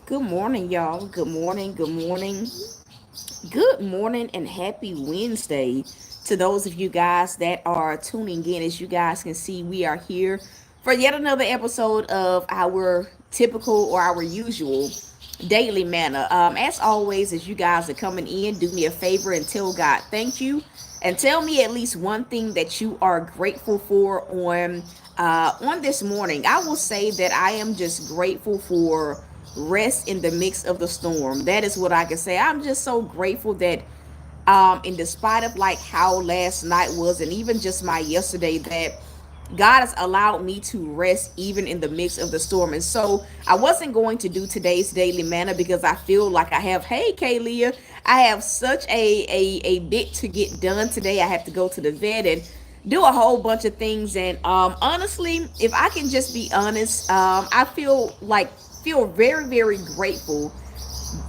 Good morning, y'all. Good morning. Good morning. Good morning and happy Wednesday to those of you guys that are tuning in. As you guys can see, we are here for yet another episode of our typical or our usual daily manna. As always, as you guys are coming in, do me a favor and tell God thank you, and tell me at least one thing that you are grateful for on this morning. I will say that I am just grateful for rest in the mix of the storm. That is what I can say. I'm just so grateful that in despite of like how last night was and even just my yesterday, that God has allowed me to rest even in the midst of the storm. And so I wasn't going to do today's daily manna because I feel like I have, hey Kaylia, I have such a bit to get done today. I have to go to the vet and do a whole bunch of things. And honestly, if I can just be honest, I feel very, very grateful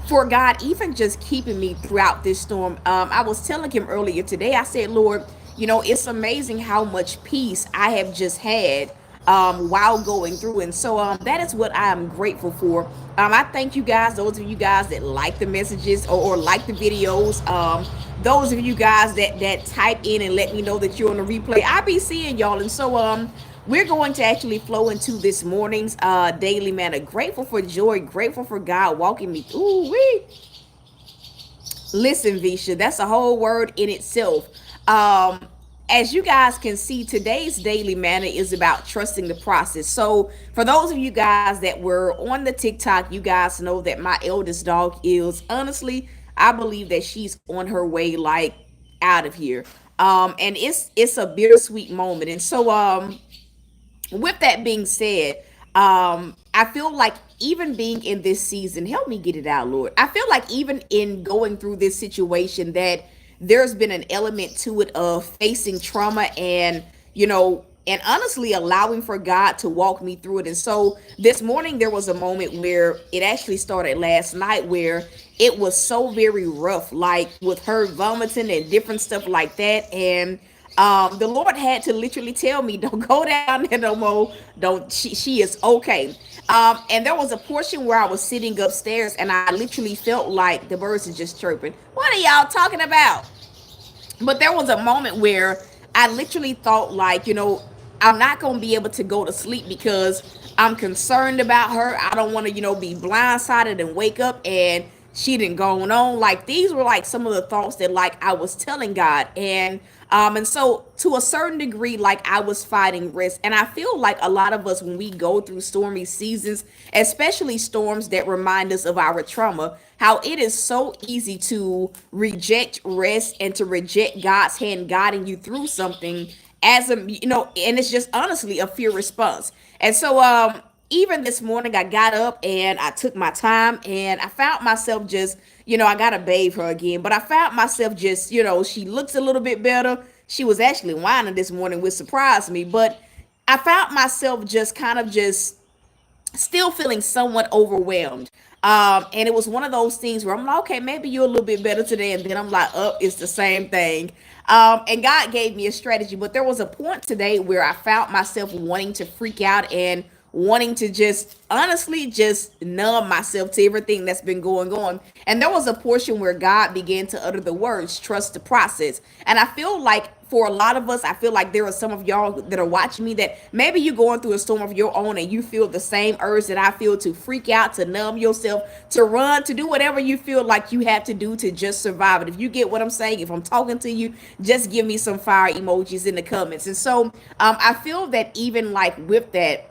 for God even just keeping me throughout this storm. I was telling him earlier today, I said, Lord, it's amazing how much peace I have just had while going through. And so that is what I am grateful for. I thank you guys, those of you guys that like the messages or like the videos. Those of you guys that type in and let me know that you're on the replay. I be seeing y'all. And so we're going to actually flow into this morning's daily manna. Grateful for joy, grateful for God walking me through. Listen, Visha, that's a whole word in itself. Um, as you guys can see, today's daily manna is about trusting the process. So, for those of you guys that were on the TikTok, you guys know that my eldest dog is honestly, I believe that she's on her way like out of here. And it's a bittersweet moment. And so with that being said, I feel like even being in this season, help me get it out, Lord. I feel like even in going through this situation, that there's been an element to it of facing trauma and honestly allowing for God to walk me through it. And so this morning, there was a moment where it actually started last night where it was so very rough, like with her vomiting and different stuff like that. And the Lord had to literally tell me, don't go down there no more. Don't she is okay. And there was a portion where I was sitting upstairs and I literally felt like the birds are just chirping. What are y'all talking about? But there was a moment where I literally thought like, I'm not gonna be able to go to sleep because I'm concerned about her. I don't want to, be blindsided and wake up and she didn't go on. Like these were like some of the thoughts that like I was telling God. And so to a certain degree, like I was fighting risk. And I feel like a lot of us when we go through stormy seasons, especially storms that remind us of our trauma, how it is so easy to reject rest and to reject God's hand guiding you through something as and it's just honestly a fear response. And so even this morning I got up and I took my time and I found myself just, I gotta bathe her again, but I found myself just, she looks a little bit better. She was actually whining this morning, which surprised me, but I found myself just kind of just still feeling somewhat overwhelmed. And it was one of those things where I'm like, okay, maybe you're a little bit better today. And then I'm like, oh, it's the same thing. And God gave me a strategy. But there was a point today where I found myself wanting to freak out and wanting to just honestly just numb myself to everything that's been going on. And there was a portion where God began to utter the words, trust the process. And I feel like for a lot of us, I feel like there are some of y'all that are watching me that maybe you're going through a storm of your own and you feel the same urge that I feel to freak out, to numb yourself, to run, to do whatever you feel like you have to do to just survive it. If you get what I'm saying, if I'm talking to you, just give me some fire emojis in the comments. And so I feel that even like with that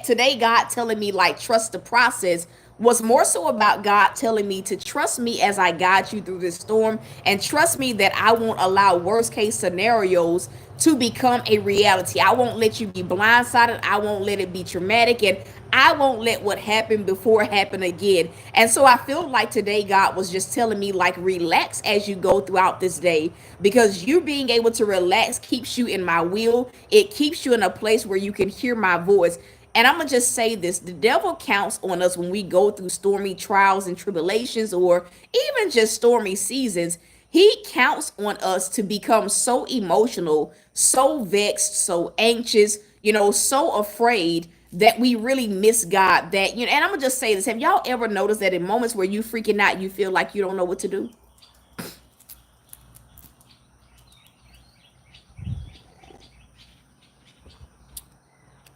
today God telling me like trust the process was more so about God telling me to trust me as I guide you through this storm, and trust me that I won't allow worst case scenarios to become a reality. I won't let you be blindsided. I won't let it be traumatic, and I won't let what happened before happen again. And so I feel like today God was just telling me like relax as you go throughout this day, because you being able to relax keeps you in my will. It keeps you in a place where you can hear my voice. And I'm going to just say this, the devil counts on us when we go through stormy trials and tribulations or even just stormy seasons. He counts on us to become so emotional, so vexed, so anxious, so afraid that we really miss God. That, and I'm gonna just say this: have y'all ever noticed that in moments where you freaking out, you feel like you don't know what to do?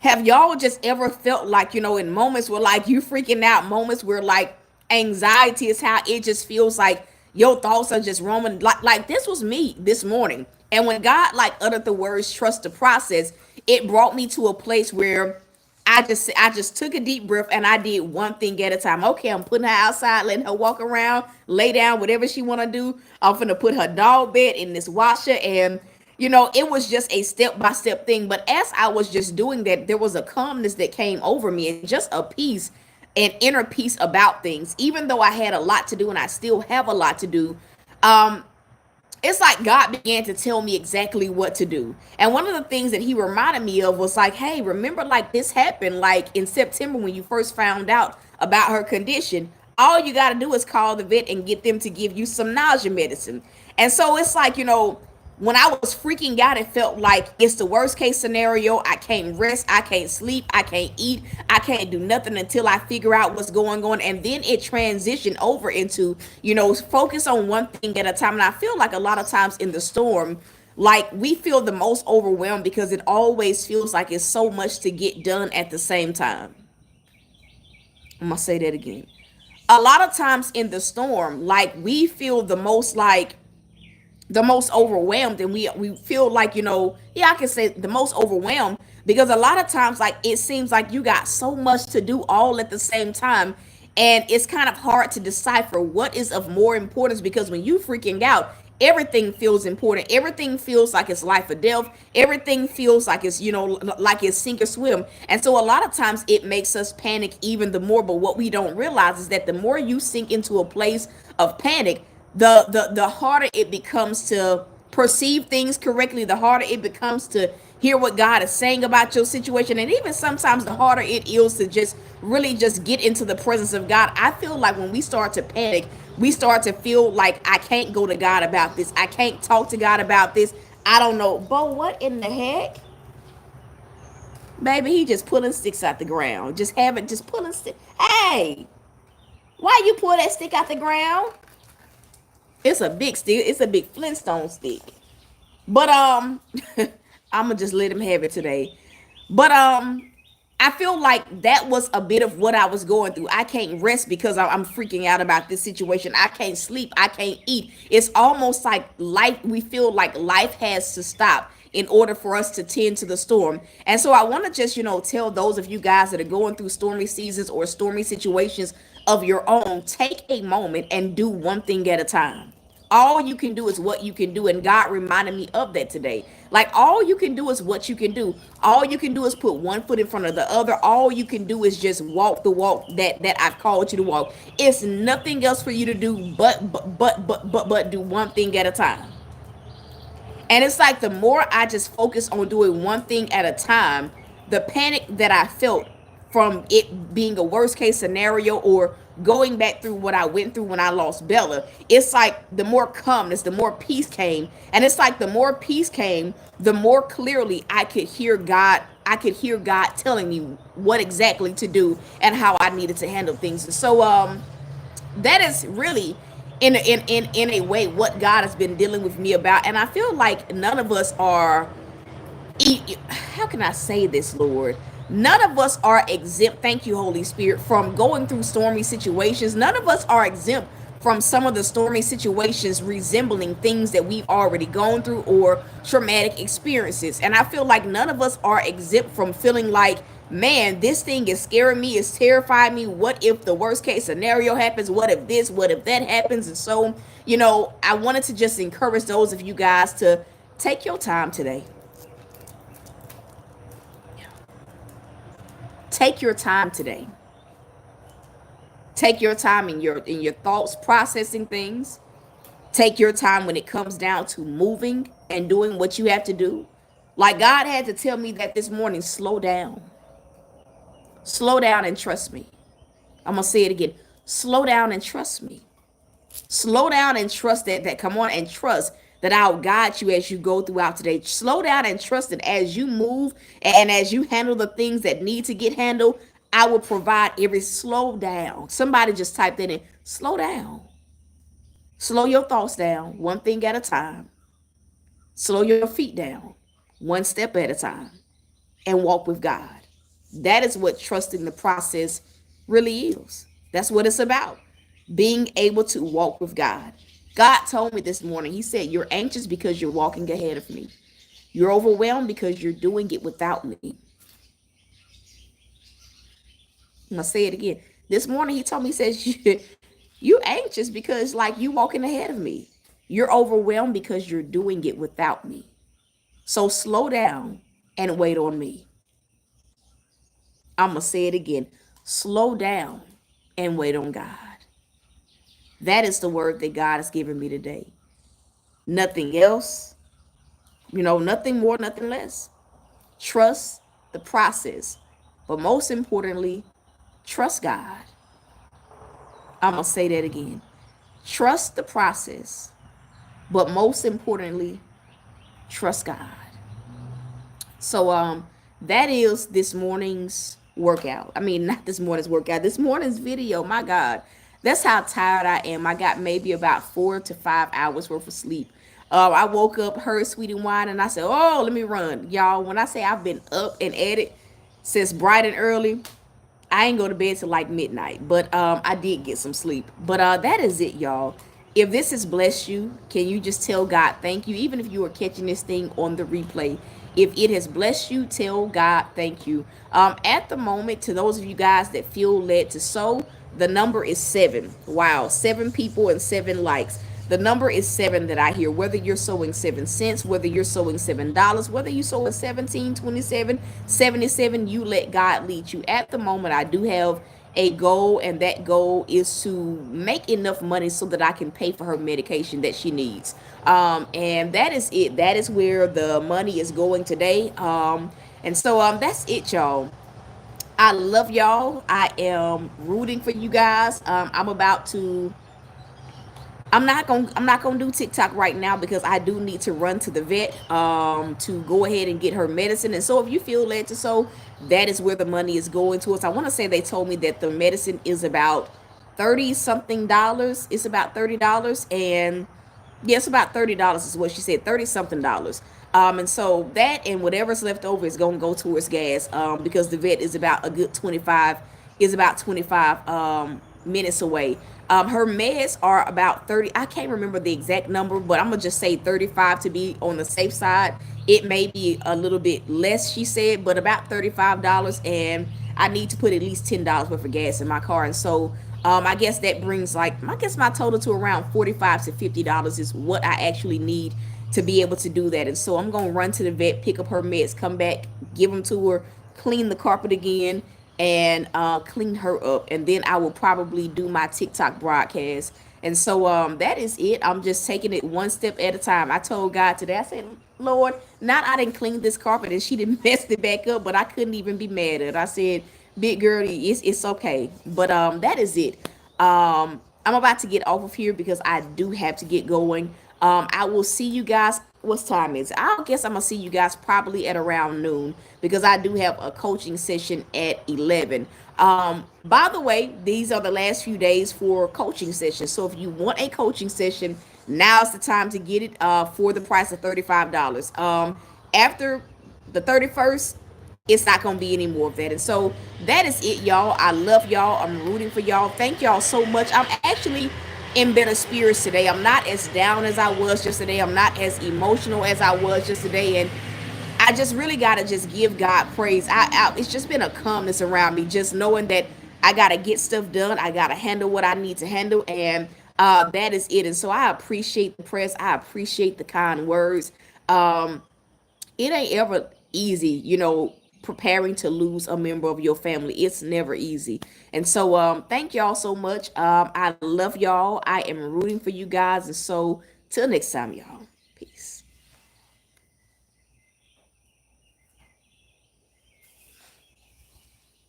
Have y'all just ever felt like, in moments where like you freaking out, moments where like anxiety is how it just feels like your thoughts are just roaming? Like this was me this morning. And when God like uttered the words trust the process, it brought me to a place where I just took a deep breath and I did one thing at a time. Okay, I'm putting her outside, letting her walk around, lay down, whatever she wanna do. I'm gonna put her dog bed in this washer, and it was just a step by step thing. But as I was just doing that, there was a calmness that came over me and just a peace, an inner peace about things. Even though I had a lot to do and I still have a lot to do, um, it's like God began to tell me exactly what to do. And one of the things that he reminded me of was like, hey, remember like this happened like in September when you first found out about her condition. All you got to do is call the vet and get them to give you some nausea medicine. And so it's like, when I was freaking out, it felt like it's the worst case scenario. I can't rest, I can't sleep, I can't eat, I can't do nothing until I figure out what's going on. And then it transitioned over into, focus on one thing at a time. And I feel like a lot of times in the storm, like we feel the most overwhelmed because it always feels like it's so much to get done at the same time. I'm gonna say that again. A lot of times in the storm, like we feel the most overwhelmed, and we feel like, yeah, I can say the most overwhelmed, because a lot of times like it seems like you got so much to do all at the same time, and it's kind of hard to decipher what is of more importance, because when you freaking out, everything feels important, everything feels like it's life or death, everything feels like it's, like it's sink or swim. And so a lot of times it makes us panic even the more. But what we don't realize is that the more you sink into a place of panic, the harder it becomes to perceive things correctly, the harder it becomes to hear what God is saying about your situation, and even sometimes the harder it is to just really just get into the presence of God. I feel like when we start to panic, we start to feel like I can't go to God about this, I can't talk to God about this, I don't know. But what in the heck? Baby, he just pulling sticks out the ground. Just have it, just pulling stick. Hey, why you pull that stick out the ground? It's a big stick. It's a big Flintstone stick. But I'm gonna just let him have it today. But I feel like that was a bit of what I was going through. I can't rest because I'm freaking out about this situation. I can't sleep. I can't eat. It's almost like life. We feel like life has to stop in order for us to tend to the storm. And so I want to just, tell those of you guys that are going through stormy seasons or stormy situations of your own, take a moment and do one thing at a time. All you can do is what you can do, and God reminded me of that today. Like all you can do is what you can do. All you can do is put one foot in front of the other. All you can do is just walk the walk that I've called you to walk. It's nothing else for you to do but do one thing at a time. And it's like the more I just focus on doing one thing at a time, the panic that I felt from it being a worst case scenario, or going back through what I went through when I lost Bella, it's like the more calmness, the more peace came. And it's like the more peace came, the more clearly I could hear God. I could hear God telling me what exactly to do and how I needed to handle things. And so that is really in a way what God has been dealing with me about. And I feel like none of us are, how can I say this, Lord? None of us are exempt, thank you, Holy Spirit, from going through stormy situations. None of us are exempt from some of the stormy situations resembling things that we've already gone through or traumatic experiences. And I feel like none of us are exempt from feeling like, man, this thing is scaring me, it's terrifying me. What if the worst case scenario happens? What if this? What if that happens? And so, I wanted to just encourage those of you guys to take your time today. Take your time today. Take your time in your thoughts processing things. Take your time when it comes down to moving and doing what you have to do. Like God had to tell me that this morning, slow down. Slow down and trust me. I'm going to say it again. Slow down and trust me. Slow down and trust that come on, and trust that I'll guide you as you go throughout today. Slow down and trust it as you move and as you handle the things that need to get handled. I will provide every slow down. Somebody just typed that in. Slow down. Slow your thoughts down, one thing at a time. Slow your feet down, one step at a time, and walk with God. That is what trusting the process really is. That's what it's about. Being able to walk with God. God told me this morning, He said, "You're anxious because you're walking ahead of me. You're overwhelmed because you're doing it without me." I'm going to say it again. This morning, He told me, He says, "You're anxious because, like, you walking ahead of me. You're overwhelmed because you're doing it without me. So slow down and wait on me." I'm going to say it again. Slow down and wait on God. That is the word that God has given me today. Nothing else, nothing more, nothing less. Trust the process. But most importantly, trust God. I'm going to say that again. Trust the process. But most importantly, trust God. So that is this morning's workout. I mean, not this morning's workout, this morning's video. My God, that's how tired I am. I got maybe about 4 to 5 hours worth of sleep. I woke up, heard Sweet and Wine, and I said, "Oh, let me run." Y'all, when I say I've been up and at it since bright and early, I ain't go to bed till like midnight, but I did get some sleep. But that is it, y'all. If this has blessed you, can you just tell God thank you? Even if you are catching this thing on the replay, if it has blessed you, tell God thank you. At the moment, to those of you guys that feel led to sow, the number is 7. Wow, 7 people and 7 likes. The number is 7 that I hear. Whether you're sowing 7 cents, whether you're sowing $7, whether you sowing 17, 27, 77, you let God lead you. At the moment, I do have a goal, and that goal is to make enough money so that I can pay for her medication that she needs. And that is it. That is where the money is going today. And so that's it, y'all. I love y'all. I am rooting for you guys. I'm not gonna do TikTok right now because I do need to run to the vet to go ahead and get her medicine. And so if you feel led to so, that is where the money is going towards. I want to say they told me that the medicine is about 30 something dollars. It's about $30, and yes, about $30 is what she said. 30 something dollars. And so that and whatever's left over is gonna go towards gas. Because the vet is about a good 25 minutes away. Her meds are about 30. I can't remember the exact number, but I'm gonna just say 35 to be on the safe side. It may be a little bit less, she said, but about $35. And I need to put at least $10 worth of gas in my car. And so I guess that brings my total to around $45 to $50 is what I actually need to be able to do that. And so I'm gonna run to the vet, pick up her meds, come back, give them to her, clean the carpet again, and clean her up. And then I will probably do my TikTok broadcast. And so that is it. I'm just taking it one step at a time. I told God today, I said, "Lord, not I didn't clean this carpet and she didn't mess it back up, but I couldn't even be mad at it." I said, "Big girlie, it's okay." But that is it. I'm about to get off of here because I do have to get going. I will see you guys. What time is it? I guess I'm gonna see you guys probably at around noon because I do have a coaching session at 11. By the way, these are the last few days for coaching sessions. So if you want a coaching session, now's the time to get it for the price of $35. After the 31st, it's not gonna be any more of that. And so that is it, y'all. I love y'all. I'm rooting for y'all. Thank y'all so much. I'm actually in better spirits today. I'm not as down as I was yesterday. I'm not as emotional as I was yesterday. And I just really gotta just give God praise. It's just been a calmness around me, just knowing that I gotta get stuff done. I gotta handle what I need to handle, and that is it. And so I appreciate the press. I appreciate the kind words. It ain't ever easy, preparing to lose a member of your family. It's never easy. And so thank y'all so much. I love y'all. I am rooting for you guys. And so till next time, y'all.